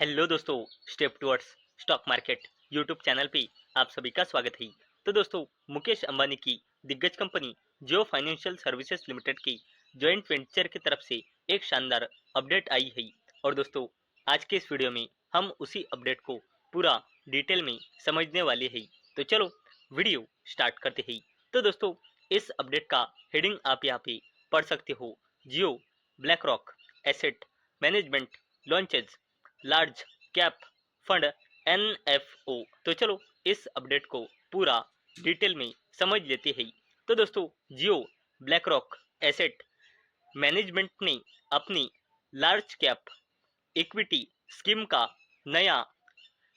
Hello दोस्तों, step towards stock market YouTube channel पे आप सभी का स्वागत है। तो दोस्तों, मुकेश अंबानी की दिग्गज कंपनी जियो फाइनेंशियल सर्विसेज लिमिटेड की जॉइंट वेंचर की तरफ से एक शानदार अपडेट आई है। और दोस्तों, आज के इस वीडियो में हम उसी अपडेट को पूरा डिटेल में समझने वाले हैं। तो चलो वीडियो स्टार्ट करते हैं। तो दोस्तों, इस अपडेट का हेडिंग आप यहाँ पे पढ़ सकते हो। Jio BlackRock asset management launches large cap fund NFO. तो चलो इस अपडेट को पूरा डिटेल में समझ लेते हैं। तो दोस्तों, जियो ब्लैक रॉक एसेट मैनेजमेंट ने अपनी लार्ज कैप इक्विटी स्कीम का नया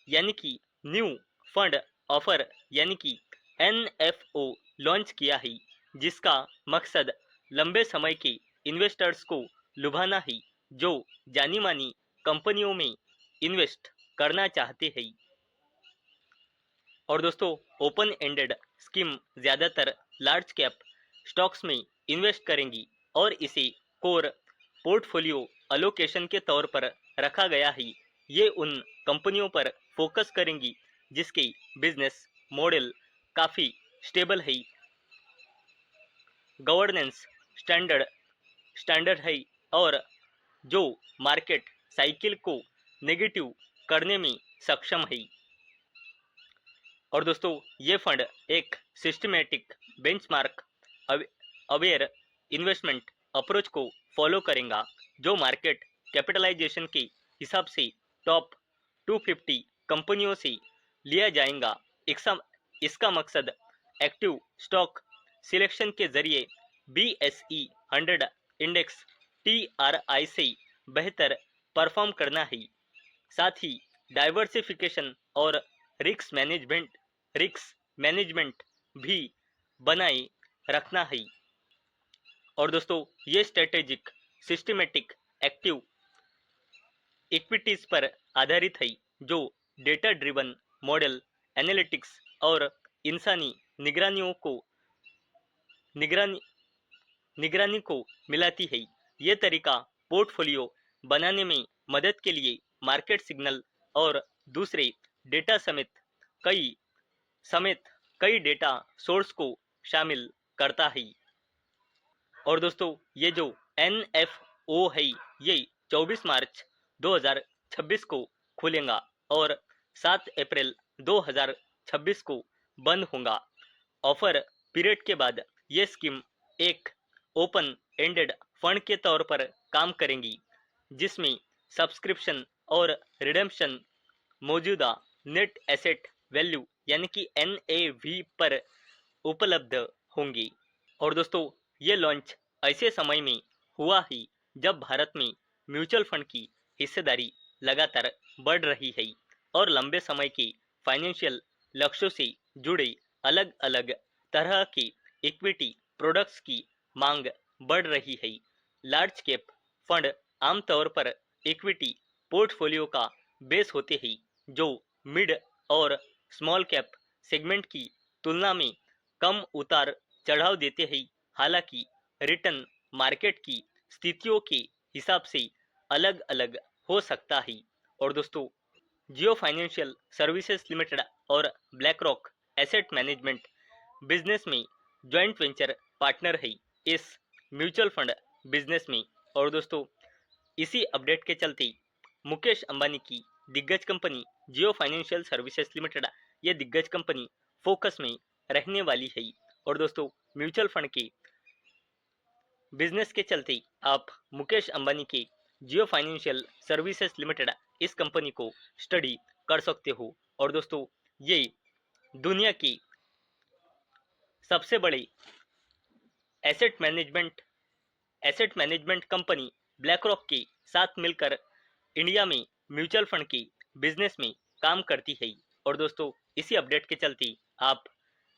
यानी कि न्यू फंड ऑफर यानी कि एनएफओ लॉन्च किया है, जिसका मकसद लंबे समय के इन्वेस्टर्स को लुभाना है जो जानी मानी कंपनियों में इन्वेस्ट करना चाहते हैं। और दोस्तों, ओपन एंडेड स्कीम ज़्यादातर लार्ज कैप स्टॉक्स में इन्वेस्ट करेंगी और इसे कोर पोर्टफोलियो अलोकेशन के तौर पर रखा गया है। ये उन कंपनियों पर फोकस करेंगी जिसके बिजनेस मॉडल काफ़ी स्टेबल है, गवर्नेंस स्टैंडर्ड स्टैंडर्ड है और जो मार्केट साइकिल को नेगेटिव करने में सक्षम है। और दोस्तों, ये फंड एक systematic benchmark aware investment approach को फॉलो करेगा जो मार्केट कैपिटलाइजेशन के हिसाब से टॉप 250 कंपनियों से लिया जाएगा। इसका मकसद एक्टिव स्टॉक सिलेक्शन के जरिए BSE 100 इंडेक्स TRI से बेहतर परफॉर्म करना है। साथ ही डाइवर्सिफिकेशन और रिस्क मैनेजमेंट भी बनाए रखना है। और दोस्तों, ये स्ट्रेटेजिक सिस्टमेटिक एक्टिव इक्विटीज पर आधारित है जो डेटा ड्रिवन मॉडल एनालिटिक्स और इंसानी निगरानियों को निगरानी निगरानी को मिलाती है। ये तरीका पोर्टफोलियो बनाने में मदद के लिए मार्केट सिग्नल और दूसरे डेटा कई समेत कई डेटा सोर्स को शामिल करता है। और दोस्तों, ये जो एनएफओ है ये 24 मार्च 2026 को खुलेगा और 7 अप्रैल 2026 को बंद होगा। ऑफर पीरियड के बाद ये स्कीम एक ओपन एंडेड फंड के तौर पर काम करेंगी जिसमें सब्सक्रिप्शन और रिडेम्पशन मौजूदा नेट एसेट वैल्यू यानी कि NAV पर उपलब्ध होंगी। और दोस्तों, ये लॉन्च ऐसे समय में हुआ है जब भारत में म्यूचुअल फंड की हिस्सेदारी लगातार बढ़ रही है और लंबे समय के फाइनेंशियल लक्ष्यों से जुड़े अलग अलग तरह के इक्विटी प्रोडक्ट्स की मांग बढ़ रही है। लार्ज कैप फंड आमतौर पर इक्विटी पोर्टफोलियो का बेस होते हैं जो मिड और स्मॉल कैप सेगमेंट की तुलना में कम उतार चढ़ाव देते हैं। हालांकि रिटर्न मार्केट की स्थितियों के हिसाब से अलग अलग हो सकता है। और दोस्तों, जियो फाइनेंशियल सर्विसेज लिमिटेड और black rock asset management business में जॉइंट वेंचर पार्टनर है इस म्यूचुअल फंड बिजनेस में। और दोस्तों, इसी अपडेट के चलते मुकेश अंबानी की दिग्गज कंपनी जियो फाइनेंशियल सर्विसेज लिमिटेड ये दिग्गज कंपनी फोकस में रहने वाली है। और दोस्तों, म्यूचुअल फंड के बिजनेस के चलते आप मुकेश अंबानी के जियो फाइनेंशियल सर्विसेज लिमिटेड इस कंपनी को स्टडी कर सकते हो। और दोस्तों, ये दुनिया की सबसे बड़ी asset management company black rock के साथ मिलकर इंडिया में म्यूचुअल फंड की बिजनेस में काम करती है। और दोस्तों, इसी अपडेट के चलते आप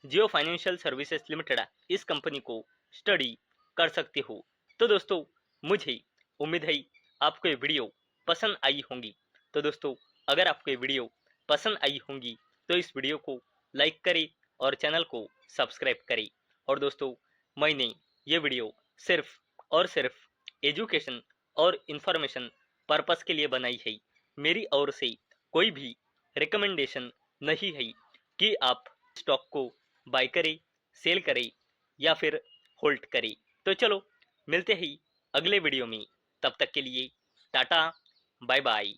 जियो फाइनेंशियल सर्विसेज लिमिटेड इस कंपनी को स्टडी कर सकते हो। तो दोस्तों, मुझे उम्मीद है आपको ये वीडियो पसंद आई होंगी। तो दोस्तों, अगर आपको ये वीडियो पसंद आई होंगी तो इस वीडियो को लाइक करें और चैनल को सब्सक्राइब करें। और दोस्तों, मैंने ये वीडियो सिर्फ और सिर्फ एजुकेशन और इन्फॉर्मेशन पर्पस के लिए बनाई है। मेरी ओर से कोई भी रिकमेंडेशन नहीं है कि आप स्टॉक को बाय करें, सेल करें या फिर होल्ड करें। तो चलो मिलते ही अगले वीडियो में, तब तक के लिए टाटा, बाय बाय।